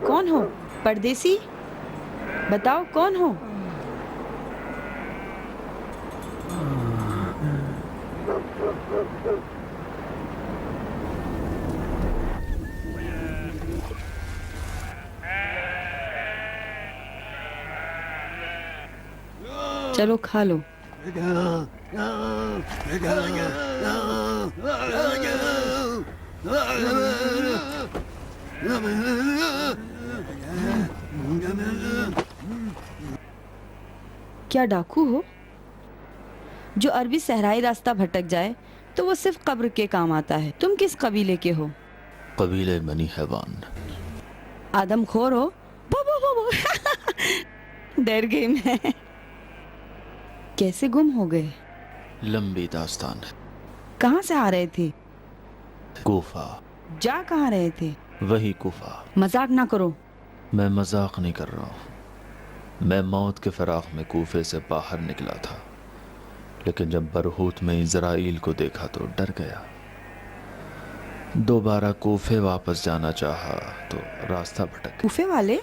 کون ہو؟ پردیسی؟ بتاؤ کون ہو؟ چلو کھا لو. کیا ڈاکو ہو؟ جو عربی صحرائی راستہ بھٹک جائے تو وہ صرف قبر کے کام آتا ہے. تم کس قبیلے کے ہو؟ قبیلے بنی حیوان. آدم خور ہو؟ ڈر گئی میں. کیسے گم ہو گئے؟ لمبی داستان ہے. کہاں سے آ رہے تھے؟ کوفہ. جا کہاں رہے تھے؟ وہی کوفہ. مذاق نہ کرو. میں مذاق نہیں کر رہا ہوں. میں موت کے فراق میں کوفے سے باہر نکلا تھا، لیکن جب برہوت میں اسرائیل کو دیکھا تو ڈر گیا. دوبارہ کوفے واپس جانا چاہا تو راستہ بھٹک گیا. کوفے والے؟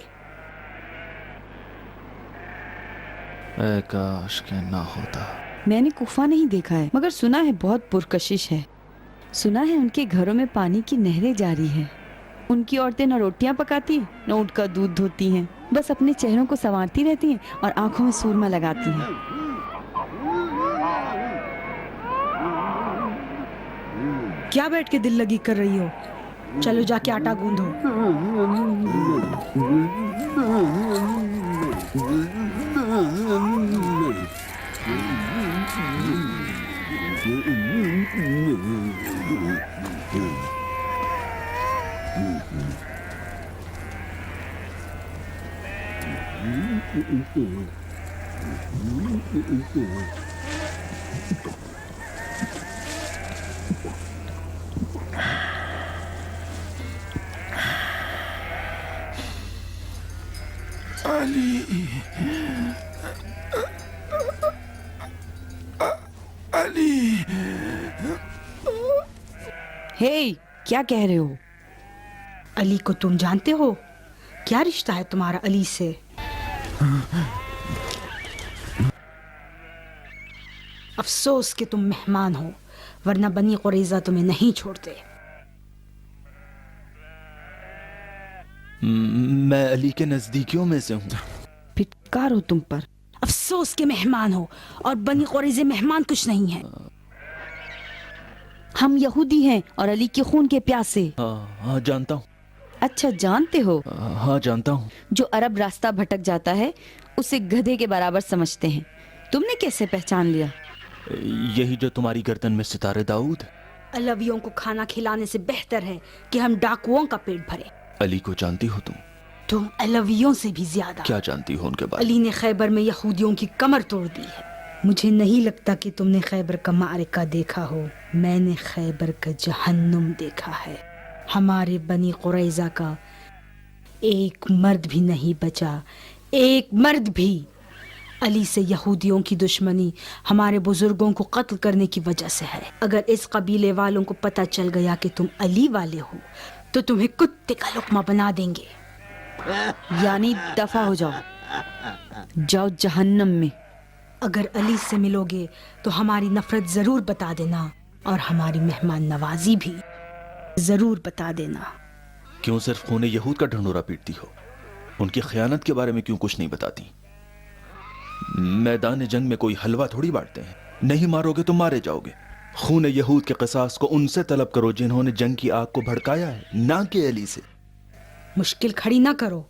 اے کاش کہ نہ ہوتا. میں نے کوفہ نہیں دیکھا ہے، مگر سنا ہے بہت پرکشش ہے. سنا ہے ان کے گھروں میں پانی کی نہریں جاری ہیں. ان کی عورتیں نہ روٹیاں پکاتی نہ اونٹ کا دودھ دھوتی ہیں، بس اپنے چہروں کو سنوارتی رہتی ہیں اور آنکھوں میں سرما لگاتی ہیں. کیا بیٹھ کے دل لگی کر رہی ہو؟ چلو جا کے آٹا گوندھو. علی، ہے کیا کہہ رہے ہو؟ علی کو تم جانتے ہو؟ کیا رشتہ ہے تمہارا علی سے؟ افسوس کہ تم مہمان ہو، ورنہ بنی قریظہ تمہیں نہیں چھوڑتے. میں علی کے نزدیکیوں میں سے ہوں. پھٹکار ہو تم پر. افسوس کہ مہمان ہو، اور بنی قریظہ مہمان کچھ نہیں ہے. ہم یہودی ہیں اور علی کے خون کے پیاسے. ہاں جانتا ہوں. اچھا جانتے ہو؟ ہاں جانتا ہوں. جو عرب راستہ بھٹک جاتا ہے اسے گدھے کے برابر سمجھتے ہیں. تم نے کیسے پہچان لیا؟ یہی جو تمہاری گردن میں ستارے داؤد. علویوں کو کھانا کھلانے سے بہتر ہے کہ ہم ڈاکوؤں کا پیٹ بھرے. علی کو جانتی ہو تم؟ تم علویوں سے بھی زیادہ. کیا جانتی ہو ان کے بارے علی نے خیبر میں یہودیوں کی کمر توڑ دی ہے. مجھے نہیں لگتا کہ تم نے خیبر کا معرکہ دیکھا ہو. میں نے خیبر کا جہنم دیکھا ہے. ہمارے بنی قریظہ کا ایک مرد بھی نہیں بچا، ایک مرد بھی. علی سے یہودیوں کی دشمنی ہمارے بزرگوں کو قتل کرنے کی وجہ سے ہے. اگر اس قبیلے والوں کو پتہ چل گیا کہ تم علی والے ہو تو تمہیں کتے کا لقمہ بنا دیں گے. یعنی دفع ہو جاؤ، جاؤ جہنم میں. اگر علی سے ملو گے تو ہماری نفرت ضرور بتا دینا، اور ہماری مہمان نوازی بھی ضرور بتا دینا. کیوں صرف خون یہود کا ڈھنڈورا پیٹتی ہو؟ ان کی خیانت کے بارے میں کیوں کچھ نہیں بتاتی؟ میدان جنگ میں کوئی حلوہ تھوڑی بانٹتے ہیں. نہیں مارو گے تو مارے جاؤ گے. خون یہود کے قصاص کو ان سے طلب کرو جنہوں نے جنگ کی آگ کو بھڑکایا ہے، نہ کہ علی سے. مشکل کھڑی نہ کرو.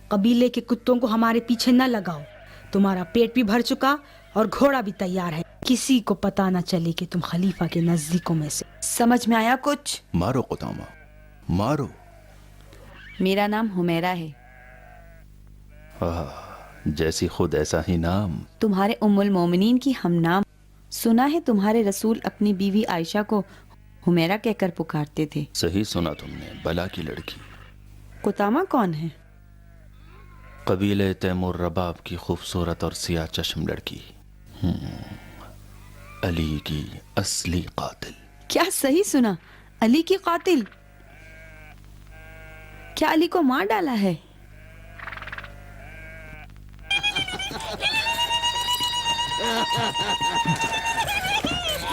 قبیلے کے کتوں کو ہمارے پیچھے نہ لگاؤ. تمہارا پیٹ بھی بھر چکا اور گھوڑا بھی تیار ہے. کسی کو پتا نہ چلے کہ تم خلیفہ کے نزدیکوں میں سے. سمجھ میں آیا کچھ؟ مارو قدامہ، مارو. میرا نام حمیرہ ہے. جیسی خود ایسا ہی نام. تمہارے ام المومنین کی ہم نام. سنا ہے تمہارے رسول اپنی بیوی عائشہ کو حمیرہ کہہ کر پکارتے تھے. صحیح سنا تم نے، بلا کی لڑکی. قطامہ کون ہے؟ قبیلے تیمور رباب کی خوبصورت اور سیاہ چشم لڑکی. علی کی اصلی قاتل. کیا صحیح سنا؟ علی کی قاتل؟ کیا علی کو مار ڈالا ہے؟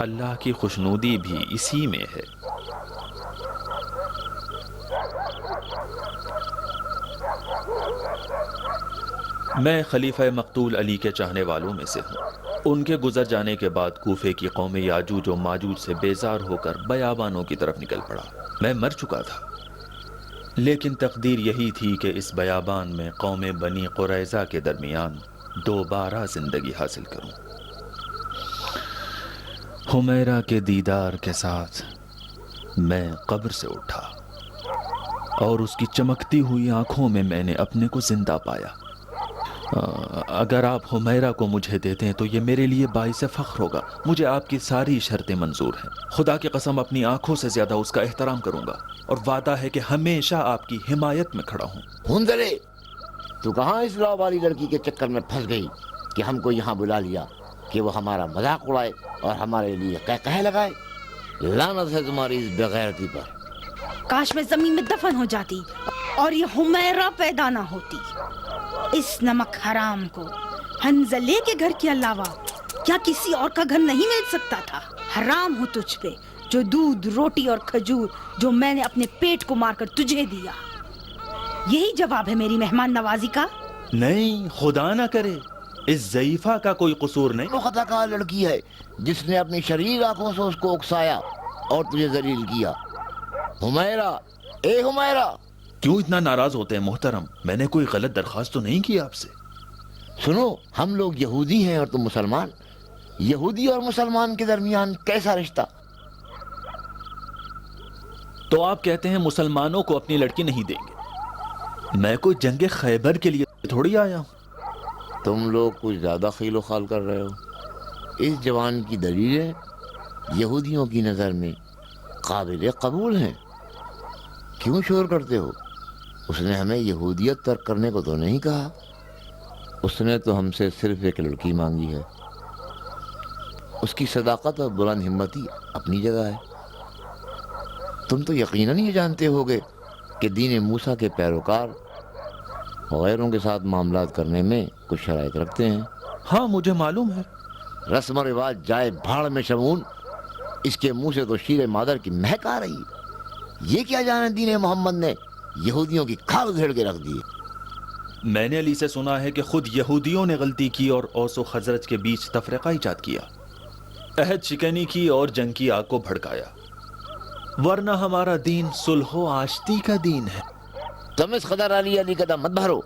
اللہ کی خوشنودی بھی اسی میں ہے۔ میں خلیفہ مقتول علی کے چاہنے والوں میں سے ہوں۔ ان کے گزر جانے کے بعد کوفے کی قوم یاجوج و ماجوج سے بیزار ہو کر بیابانوں کی طرف نکل پڑا۔ میں مر چکا تھا، لیکن تقدیر یہی تھی کہ اس بیابان میں قوم بنی قریظہ کے درمیان دوبارہ زندگی حاصل کروں۔ حمیرہ کے دیدار کے ساتھ میں قبر سے اٹھا اور اس کی چمکتی ہوئی آنکھوں میں میں نے اپنے کو زندہ پایا۔ اگر آپ حمیرہ کو مجھے دیتے ہیں تو یہ میرے لیے باعث فخر ہوگا۔ مجھے آپ کی ساری شرطیں منظور ہیں۔ خدا کی قسم اپنی آنکھوں سے زیادہ اس کا احترام کروں گا، اور وعدہ ہے کہ ہمیشہ آپ کی حمایت میں کھڑا ہوں۔ ہندلے، تو کہاں اس لاؤ والی لڑکی کے چکر میں پھنس گئی کہ ہم کو یہاں بلا لیا کہ وہ ہمارا مذاق اڑائے اور ہمارے لیے کہہ لگائے؟ لعنت ہے تمہاری اس بغیرتی پر۔ کاش میں زمین میں دفن ہو جاتی اور یہ حمیرہ پیدا نہ ہوتی۔ اس نمک حرام کو حنظلے کے گھر کے علاوہ کیا کسی اور کا گھر نہیں مل سکتا تھا؟ حرام ہو تجھ پہ جو دودھ، روٹی اور کھجور جو میں نے اپنے پیٹ کو مار کر تجھے دیا۔ یہی جواب ہے میری مہمان نوازی کا؟ نہیں، خدا نہ کرے، اس ضعیفہ کا کوئی قصور نہیں۔ وہ خطا کار لڑکی ہے جس نے اپنی شریر آنکھوں سے اس کو اکسایا اور تجھے ذلیل کیا۔ حمیرہ، اے حمیرہ! کیوں اتنا ناراض ہوتے ہیں محترم؟ میں نے کوئی غلط درخواست تو نہیں کی آپ سے۔ سنو، ہم لوگ یہودی ہیں اور تم مسلمان۔ یہودی اور مسلمان کے درمیان کیسا رشتہ؟ تو آپ کہتے ہیں مسلمانوں کو اپنی لڑکی نہیں دیں گے؟ میں کوئی جنگ خیبر کے لیے تھوڑی آیا ہوں۔ تم لوگ کچھ زیادہ خیل و خال کر رہے ہو۔ اس جوان کی دلیلیں یہودیوں کی نظر میں قابل قبول ہیں۔ کیوں شور کرتے ہو؟ اس نے ہمیں یہودیت ترک کرنے کو تو نہیں کہا۔ اس نے تو ہم سے صرف ایک لڑکی مانگی ہے۔ اس کی صداقت اور بلند ہمتی اپنی جگہ ہے۔ تم تو یقیناً یہ جانتے ہوگے کہ دین موسیٰ کے پیروکار غیروں کے ساتھ معاملات کرنے میں کچھ شرائط رکھتے ہیں۔ ہاں، مجھے معلوم ہے۔ رسم و رواج جائے بھاڑ میں شمون، اس کے منہ سے تو شیر مادر کی مہک آ رہی۔ یہ کیا جانے دین محمد نے یہودیوں کی کھال ادھیڑ کے رکھ دی۔ میں نے علی سے سنا ہے کہ خود یہودیوں نے غلطی کی اور اوس و خزرج کے بیچ تفرقہ ایجاد کیا، عہد شکنی کی اور جنگ کی آگ کو بھڑکایا، ورنہ ہمارا دین صلح و آشتی کا دین ہے۔ تم اس قدر علی قدم مت بھرو۔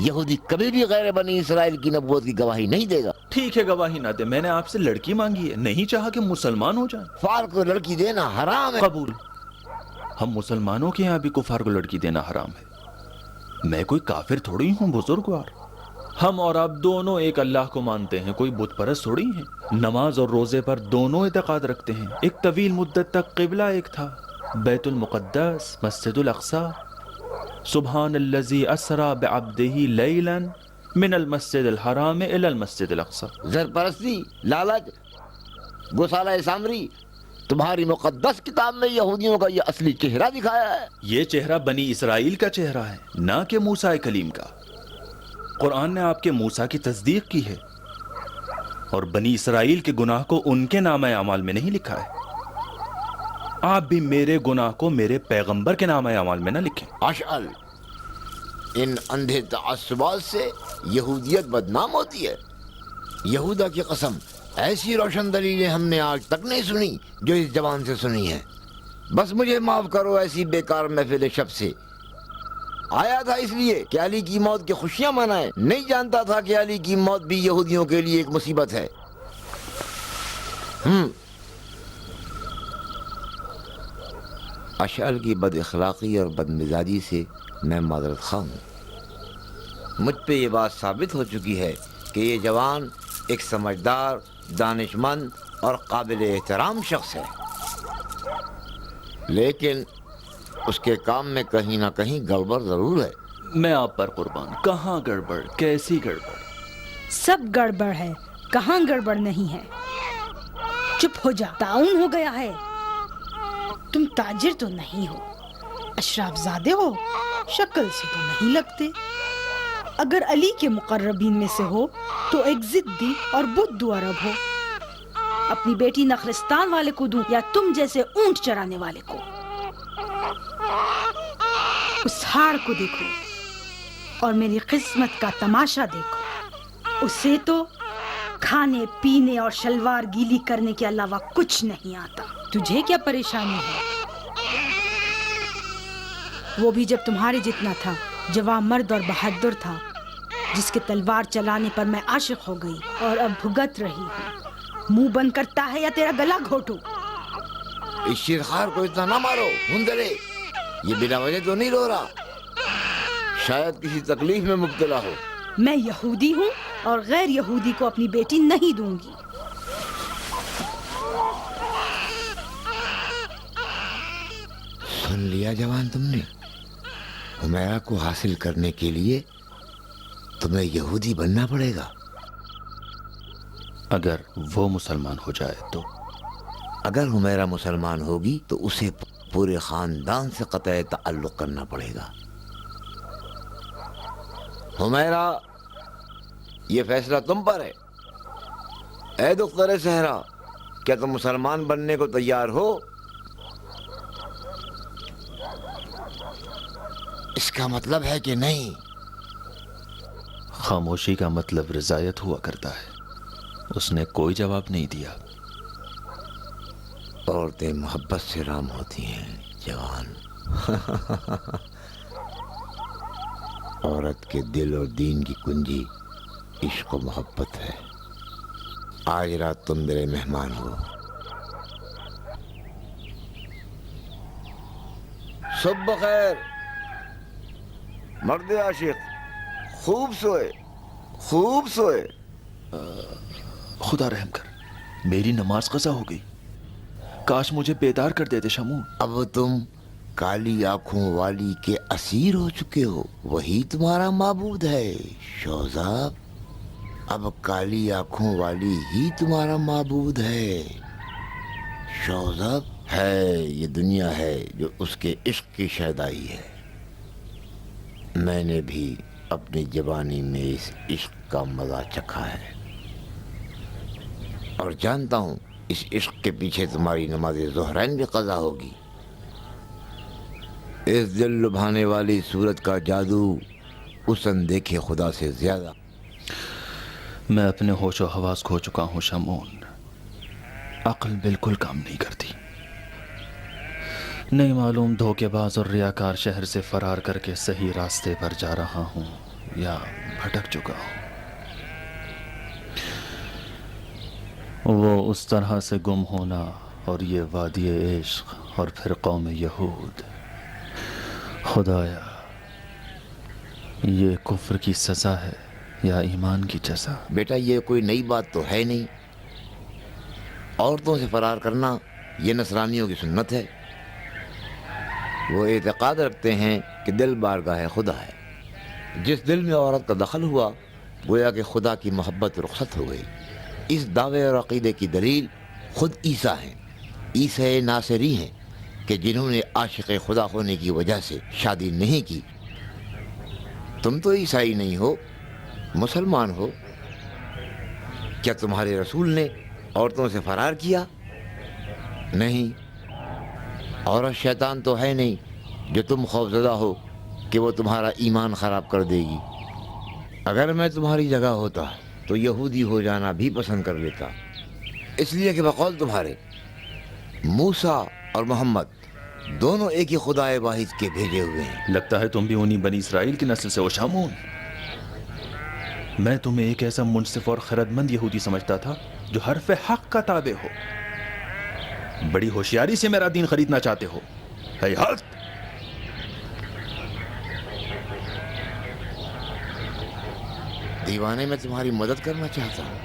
یہودی کبھی بھی غیر بنی اسرائیل کی نبوت کی گواہی نہیں دے گا۔ ٹھیک ہے، گواہی نہ دے، میں نے آپ سے لڑکی مانگی ہے، نہیں چاہا کہ مسلمان ہو جائیں۔ کفار کو لڑکی دینا حرام ہے۔ قبول۔ ہم مسلمانوں کے یہاں بھی کفار کو لڑکی دینا حرام ہے۔ میں کوئی کافر تھوڑی ہوں بزرگوار۔ ہم اور آپ دونوں ایک اللہ کو مانتے ہیں، کوئی بت پرست تھوڑی ہیں۔ نماز اور روزے پر دونوں اعتقاد رکھتے ہیں۔ ایک طویل مدت تک قبلہ ایک تھا، بیت المقدس، مسجد الاقصی۔ سبحان الذی اسری بعبدہ لیلا من المسجد الحرام الی المسجد الاقصی۔ زرپرستی، لالچ، گوسالہ سامری، تمہاری مقدس کتاب میں یہودیوں کا یہ اصلی چہرہ دکھایا ہے۔ یہ چہرہ بنی اسرائیل کا چہرہ ہے، نہ کہ موسیٰ کلیم کا۔ قرآن نے آپ کے موسیٰ کی تصدیق کی ہے، اور بنی اسرائیل کے گناہ کو ان کے نامہ اعمال میں نہیں لکھا ہے۔ آپ بھی میرے گناہ کو میرے پیغمبر کے نامہ اعمال میں نہ لکھیں۔ اشعل، ان اندھے تعصبات سے یہودیت بدنام ہوتی ہے۔ یہودا کی قسم، ایسی روشن دلیلیں ہم نے آج تک نہیں سنی جو اس زبان سے سنی ہے۔ بس مجھے معاف کرو ایسی بیکار محفل شب سے۔ آیا تھا اس لیے کہ علی کی موت کی خوشیاں منائے، نہیں جانتا تھا کہ علی کی موت بھی یہودیوں کے لیے ایک مصیبت ہے۔ اشعل کی بد اخلاقی اور بد مزاجی سے میں معذرت خواہ ہوں۔ مجھ پہ یہ بات ثابت ہو چکی ہے کہ یہ جوان ایک سمجھدار، دانش مند اور قابل احترام شخص ہے، لیکن اس کے کام میں کہیں نہ کہیں گڑبڑ ضرور ہے۔ میں آپ پر قربان، کہاں گڑبڑ، کیسی گڑبڑ؟ سب گڑبڑ ہے، کہاں گڑبڑ نہیں ہے؟ چپ ہو جا، تعاون ہو گیا ہے۔ تم تاجر تو نہیں ہو، اشراف زادے ہو، شکل سے تو نہیں لگتے۔ اگر علی کے مقربین میں سے ہو تو ایک ضدی اور بدھو عرب ہو۔ اپنی بیٹی نخلستان والے کو دوں یا تم جیسے اونٹ چرانے والے کو؟ اس ہار کو دیکھو اور میری قسمت کا تماشا دیکھو. اسے تو کھانے پینے اور شلوار گیلی کرنے کے علاوہ کچھ نہیں آتا. تجھے کیا پریشانی ہے؟ وہ بھی جب تمہارے جتنا تھا، جوان مرد اور بہادر تھا، جس کے تلوار چلانے پر میں عاشق ہو گئی اور اب بھگت رہی ہوں. منہ بند کرتا ہے یا تیرا گلا گھونٹوں؟ اس شیرخوار کو اتنا نہ مارو ہندرے، یہ بلا وجہ تو نہیں رو رہا، شاید کسی تکلیف میں مبتلا ہو. میں یہودی ہوں اور غیر یہودی کو اپنی بیٹی نہیں دوں گی. سن لیا جوان تم نے؟ حمیرہ کو حاصل کرنے کے لیے تمہیں یہودی بننا پڑے گا. اگر وہ مسلمان ہو جائے تو؟ اگر حمیرہ مسلمان ہوگی تو اسے پورے خاندان سے قطع تعلق کرنا پڑے گا. حمیرہ، یہ فیصلہ تم پر ہے. اے دختر صحرا، کیا تم مسلمان بننے کو تیار ہو؟ اس کا مطلب ہے کہ نہیں. خاموشی کا مطلب رضایت ہوا کرتا ہے. اس نے کوئی جواب نہیں دیا. عورتیں محبت سے رام ہوتی ہیں جوان. عورت کے دل اور دین کی کنجی عشق و محبت ہے. آج رات تم میرے مہمان ہو. صبح بخیر مرد عاشق. خوب سوئے، خوب سوئے. خدا رحم کر، میری نماز قضا ہو گئی. کاش مجھے بیدار کر دیتے شمون. اب تم کالی آنکھوں والی کے اسیر ہو چکے ہو. وہی تمہارا معبود ہے شوزاب. اب کالی آنکھوں والی ہی تمہارا معبود ہے شوزاب. ہے یہ دنیا ہے جو اس کے عشق کی شیدائی ہے. میں نے بھی اپنی جوانی میں اس عشق کا مزہ چکھا ہے اور جانتا ہوں اس عشق کے پیچھے تمہاری نماز ظہرین بھی قضا ہوگی. اس دل لبھانے والی صورت کا جادو اس اندیکھے خدا سے زیادہ. میں اپنے ہوش و حواس کھو چکا ہوں شمون. عقل بالکل کام نہیں کرتی. نہیں معلوم دھوکے باز اور ریاکار شہر سے فرار کر کے صحیح راستے پر جا رہا ہوں یا بھٹک چکا ہوں. وہ اس طرح سے گم ہونا اور یہ وادی عشق اور پھر قوم یہود. خدایا، یہ کفر کی سزا ہے یا ایمان کی جزا؟ بیٹا یہ کوئی نئی بات تو ہے نہیں. عورتوں سے فرار کرنا یہ نصرانیوں کی سنت ہے. وہ اعتقاد رکھتے ہیں کہ دل بارگاہ خدا ہے. جس دل میں عورت کا دخل ہوا گویا کہ خدا کی محبت رخصت ہو گئی. اس دعوے اور عقیدے کی دلیل خود عیسیٰ ہیں. عیسیٰ ناصری ہیں کہ جنہوں نے عاشق خدا ہونے کی وجہ سے شادی نہیں کی. تم تو عیسائی نہیں ہو، مسلمان ہو. کیا تمہارے رسول نے عورتوں سے فرار کیا؟ نہیں. عورت شیطان تو ہے نہیں جو تم خوفزدہ ہو کہ وہ تمہارا ایمان خراب کر دے گی. اگر میں تمہاری جگہ ہوتا تو یہودی ہو جانا بھی پسند کر لیتا، اس لیے کہ بقول تمہارے موسیٰ اور محمد دونوں ایک ہی خدا واحد کے بھیجے ہوئے ہیں. لگتا ہے تم بھی انہی بنی اسرائیل کی نسل سے ہو شامون. میں تمہیں ایک ایسا منصف اور خردمند یہودی سمجھتا تھا جو حرف حق کا تابع ہو. بڑی ہوشیاری سے میرا دین خریدنا چاہتے ہو. ہیہات! دیوانے میں تمہاری مدد کرنا چاہتا ہوں.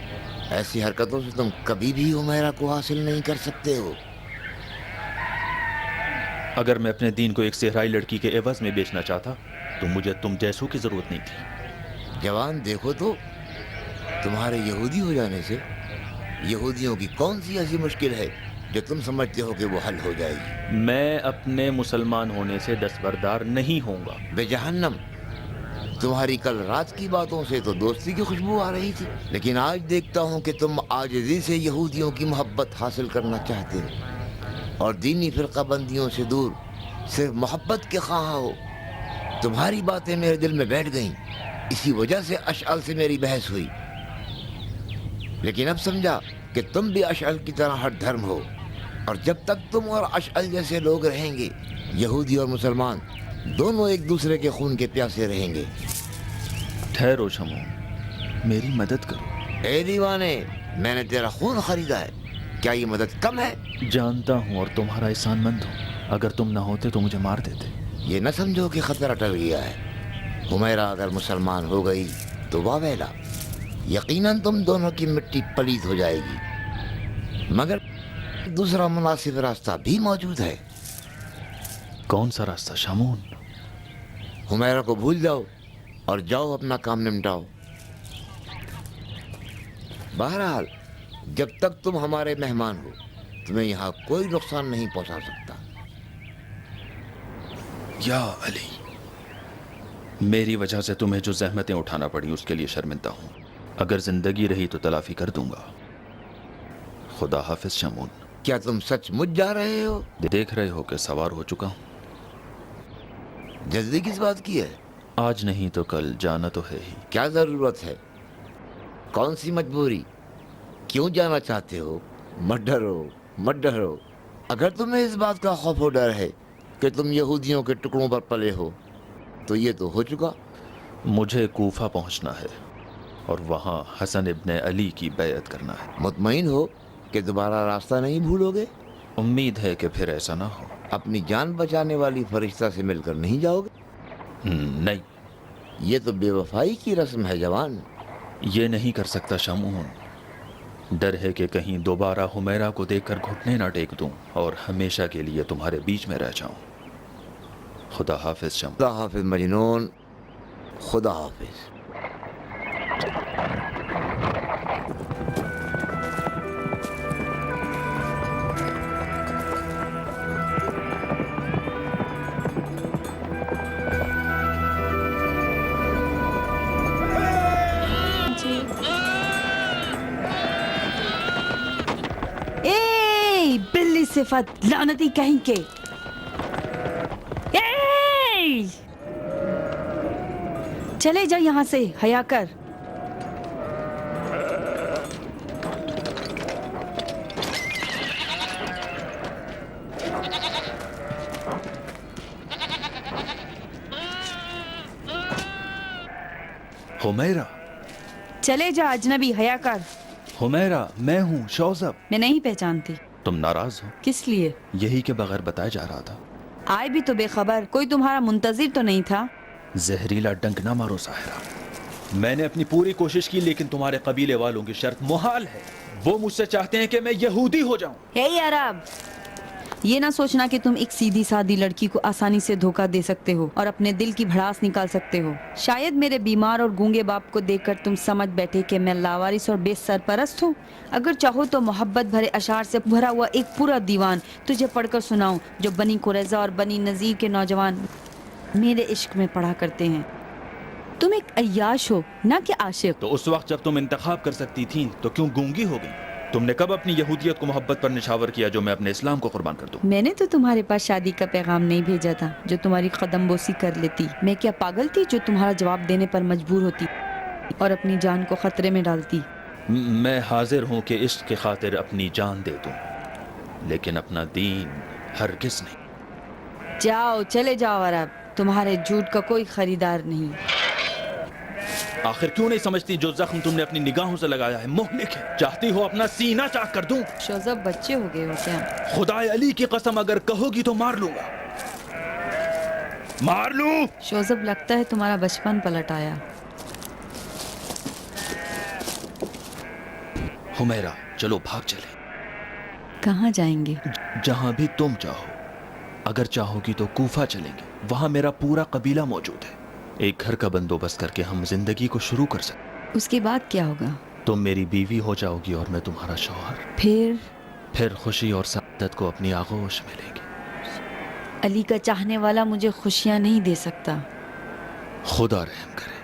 ایسی حرکتوں سے تم کبھی بھی حمیرہ کو حاصل نہیں کر سکتے ہو. اگر میں اپنے دین کو ایک صحرائی لڑکی کے عوض میں بیچنا چاہتا تو مجھے تم جیسوں کی ضرورت نہیں تھی. جوان دیکھو تو تمہارے یہودی ہو جانے سے یہودیوں کی کون سی ایسی مشکل ہے جو تم سمجھتے ہو کہ وہ حل ہو جائے گی. میں اپنے مسلمان ہونے سے دستبردار نہیں ہوں گا. بے جہنم، تمہاری کل رات کی باتوں سے تو دوستی کی خوشبو آ رہی تھی، لیکن آج دیکھتا ہوں کہ تم عاجزی سے یہودیوں کی محبت حاصل کرنا چاہتے ہو اور دینی فرقہ بندیوں سے دور صرف محبت کے خواہاں ہو۔ تمہاری باتیں میرے دل میں بیٹھ گئیں، اسی وجہ سے اشعل سے میری بحث ہوئی، لیکن اب سمجھا کہ تم بھی اشعل کی طرح ہر دھرم ہو، اور جب تک تم اور اشعل جیسے لوگ رہیں گے، یہودی اور مسلمان دونوں ایک دوسرے کے خون کے پیاسے رہیں گے۔ ٹھہرو شمعون، میری مدد کرو۔ اے دیوانے، میں نے تیرا خون خریدا ہے، کیا یہ مدد کم ہے؟ جانتا ہوں اور تمہارا احسان مند ہوں، اگر تم نہ ہوتے تو مجھے مار دیتے۔ یہ نہ سمجھو کہ خطرہ ٹل گیا ہے۔ حمیرہ اگر مسلمان ہو گئی تو واویلا، یقیناً تم دونوں کی مٹی پلید ہو جائے گی، مگر دوسرا مناسب راستہ بھی موجود ہے۔ کون سا راستہ شمعون؟ حمیرہ کو بھول جاؤ اور جاؤ اپنا کام نمٹاؤ۔ بہرحال جب تک تم ہمارے مہمان ہو، تمہیں یہاں کوئی نقصان نہیں پہنچا سکتا۔ یا علی، میری وجہ سے تمہیں جو زحمتیں اٹھانا پڑی اس کے لیے شرمندہ ہوں، اگر زندگی رہی تو تلافی کر دوں گا۔ خدا حافظ شمعون۔ کیا تم سچ مچ جا رہے ہو؟ دیکھ رہے ہو کہ سوار ہو چکا ہوں۔ جلدی کس بات کی ہے؟ آج نہیں تو کل جانا تو ہے ہی۔ کیا ضرورت ہے؟ کون سی مجبوری؟ کیوں جانا چاہتے ہو؟ مت ڈرو، مت ڈرو۔ اگر تمہیں اس بات کا خوف و ڈر ہے کہ تم یہودیوں کے ٹکڑوں پر پلے ہو تو یہ تو ہو چکا۔ مجھے کوفہ پہنچنا ہے اور وہاں حسن ابن علی کی بیعت کرنا ہے۔ مطمئن ہو کہ دوبارہ راستہ نہیں بھولو گے؟ امید ہے کہ پھر ایسا نہ ہو۔ اپنی جان بچانے والی فرشتہ سے مل کر نہیں جاؤ گے؟ نہیں، یہ تو بے وفائی کی رسم ہے جوان۔ یہ نہیں کر سکتا شمعون۔ ڈر ہے کہ کہیں دوبارہ حمیرہ کو دیکھ کر گھٹنے نہ ٹیک دوں اور ہمیشہ کے لیے تمہارے بیچ میں رہ جاؤں۔ خدا حافظ شمعون۔ خدا حافظ مجنون، خدا حافظ۔ اے بلی صفت، لعنتی کہیں کے! اے! چلے جا یہاں سے، حیا کر۔ حمیرہ، چلے جا اجنبی، حیا کر۔ حمیرہ، میں ہوں شوذب۔ میں نہیں پہچانتی۔ تم ناراض ہو؟ کس لیے؟ یہی کہ بغیر بتائے جا رہا تھا۔ آئے بھی تو بے خبر، کوئی تمہارا منتظر تو نہیں تھا؟ زہریلا ڈنک نہ مارو ساحرہ۔ میں نے اپنی پوری کوشش کی، لیکن تمہارے قبیلے والوں کی شرط محال ہے۔ وہ مجھ سے چاہتے ہیں کہ میں یہودی ہو جاؤں۔ ہے عرب، یہ نہ سوچنا کہ تم ایک سیدھی سادی لڑکی کو آسانی سے دھوکہ دے سکتے ہو اور اپنے دل کی بھڑاس نکال سکتے ہو۔ شاید میرے بیمار اور گونگے باپ کو دیکھ کر تم سمجھ بیٹھے کہ میں لاوارث اور بے سرپرست ہوں۔ اگر چاہو تو محبت بھرے اشعار سے بھرا ہوا ایک پورا دیوان تجھے پڑھ کر سناؤں، جو بنی قریظہ اور بنی نذیر کے نوجوان میرے عشق میں پڑھا کرتے ہیں۔ تم ایک عیاش ہو، نہ کہ عاشق۔ تو اس وقت جب تم انتخاب کر سکتی تھیں تو کیوں گونگی ہو گئی؟ تم نے کب اپنی یہودیت کو محبت پر نشاور کیا جو میں اپنے اسلام کو قربان کر دوں؟ میں نے تو تمہارے پاس شادی کا پیغام نہیں بھیجا تھا جو تمہاری قدم بوسی کر لیتی۔ میں کیا پاگل تھی جو تمہارا جواب دینے پر مجبور ہوتی اور اپنی جان کو خطرے میں ڈالتی؟ میں حاضر ہوں کہ عشق کی خاطر اپنی جان دے دوں، لیکن اپنا دین ہرگز نہیں۔ جاؤ، چلے جاؤ عرب، تمہارے جھوٹ کا کوئی خریدار نہیں۔ آخر کیوں نہیں سمجھتی جو زخم تم نے اپنی نگاہوں سے لگایا ہے مہلک ہے؟ چاہتی ہو اپنا سینہ چاک کر دوں؟ شوذب، بچے ہو گئے ہو کیا؟ خدا علی کی قسم اگر کہو گی تو مار لوں گا، مار لوں۔ شوذب، لگتا ہے تمہارا بچپن پلٹ آیا۔ حمیرہ، چلو بھاگ چلے۔ کہاں جائیں گے؟ جہاں بھی تم چاہو۔ اگر چاہو گی تو کوفہ چلیں گے، وہاں میرا پورا قبیلہ موجود ہے۔ ایک گھر کا بندوبست کر کے ہم زندگی کو شروع کر سکتے۔ اس کے بعد کیا ہوگا؟ تم میری بیوی ہو جاؤ گی اور میں تمہارا شوہر۔ پھر خوشی اور سعادت کو اپنی آغوش میں لیں گے۔ علی کا چاہنے والا مجھے خوشیاں نہیں دے سکتا۔ خدا رحم کرے۔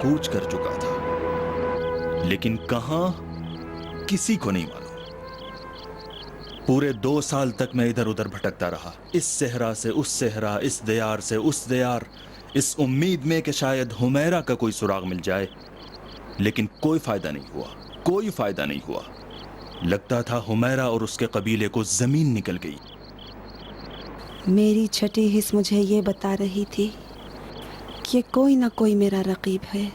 کوچ کر چکا تھا، لیکن کہاں کسی کو نہیں معلوم۔ پورے 2 سال تک میں ادھر ادھر بھٹکتا رہا، اس صحرا سے اس صحرا، اس دیار سے اس دیار، اس امید میں کہ شاید حمیرہ کا کوئی سراغ مل جائے، لیکن کوئی فائدہ نہیں ہوا، کوئی فائدہ نہیں ہوا۔ لگتا تھا حمیرہ اور اس کے قبیلے کو زمین نکل گئی۔ میری چھٹی حس مجھے یہ بتا رہی تھی کہ کوئی نہ کوئی میرا رقیب ہے،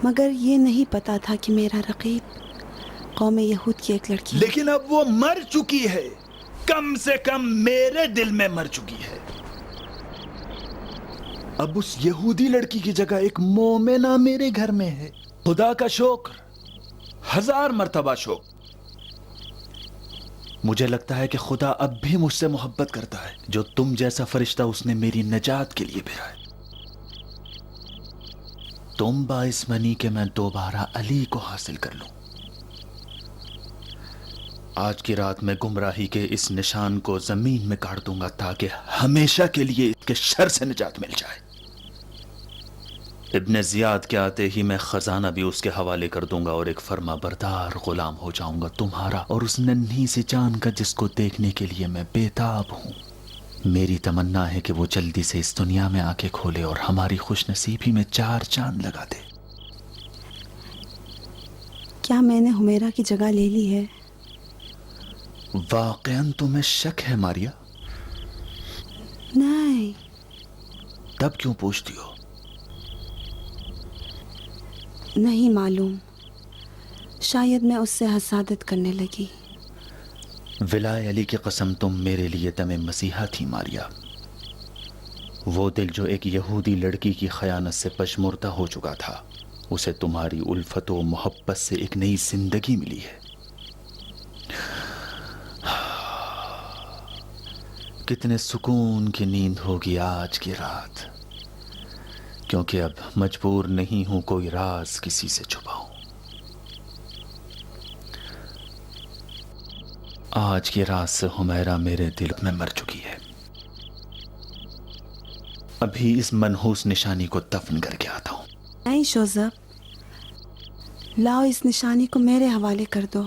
مگر یہ نہیں پتا تھا کہ میرا رقیب قوم یہود کی ایک لڑکی ہے۔ لیکن اب وہ مر چکی ہے، کم سے کم میرے دل میں مر چکی ہے۔ اب اس یہودی لڑکی کی جگہ ایک مومنہ میرے گھر میں ہے۔ خدا کا شکر، 1000 مرتبہ شکر۔ مجھے لگتا ہے کہ خدا اب بھی مجھ سے محبت کرتا ہے، جو تم جیسا فرشتہ اس نے میری نجات کے لیے بھیجا ہے۔ تم باعث بنی کہ میں دوبارہ علی کو حاصل کر لوں۔ آج کی رات میں گمراہی کے اس نشان کو زمین میں کاٹ دوں گا تاکہ ہمیشہ کے لیے اس کے شر سے نجات مل جائے۔ ابن زیاد کے آتے ہی میں خزانہ بھی اس کے حوالے کر دوں گا اور ایک فرما بردار غلام ہو جاؤں گا، تمہارا اور اس ننھی سی جان کا جس کو دیکھنے کے لیے میں بےتاب ہوں۔ میری تمنا ہے کہ وہ جلدی سے اس دنیا میں آ کے کھولے اور ہماری خوش نصیبی میں 4 چاند لگا دے۔ کیا میں نے حمیرہ کی جگہ لے لی ہے؟ واقعاً تمہیں شک ہے ماریا؟ نہیں، تب کیوں پوچھتی ہو؟ نہیں معلوم، شاید میں اس سے حسادت کرنے لگی۔ ولائے علی کی قسم، تم میرے لیے دم مسیحا تھی ماریا۔ وہ دل جو ایک یہودی لڑکی کی خیانت سے پشمردہ ہو چکا تھا، اسے تمہاری الفت و محبت سے ایک نئی زندگی ملی ہے۔ کتنے سکون کی نیند ہوگی آج کی رات، کیونکہ اب مجبور نہیں ہوں کوئی راز کسی سے چھپاؤں۔ آج کی رات سے حمیرہ میرے دل میں مر چکی ہے۔ ابھی اس منحوس نشانی کو دفن کر کے آتا ہوں۔ نہیں شوزب، لاؤ اس نشانی کو میرے حوالے کر دو۔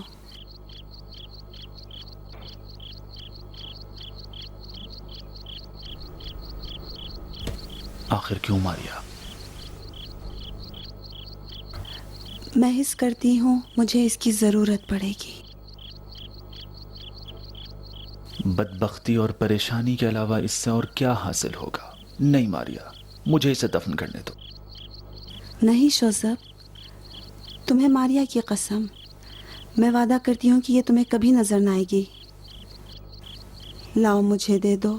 آخر کیوں ماریا؟ میں حس کرتی ہوں مجھے اس کی ضرورت پڑے گی۔ بدبختی اور پریشانی کے علاوہ اس سے اور کیا حاصل ہوگا؟ نہیں ماریا، مجھے اسے دفن کرنے دو۔ نہیں شوزب، تمہیں ماریا کی قسم، میں وعدہ کرتی ہوں کہ یہ تمہیں کبھی نظر نہ آئے گی۔ لاؤ مجھے دے دو۔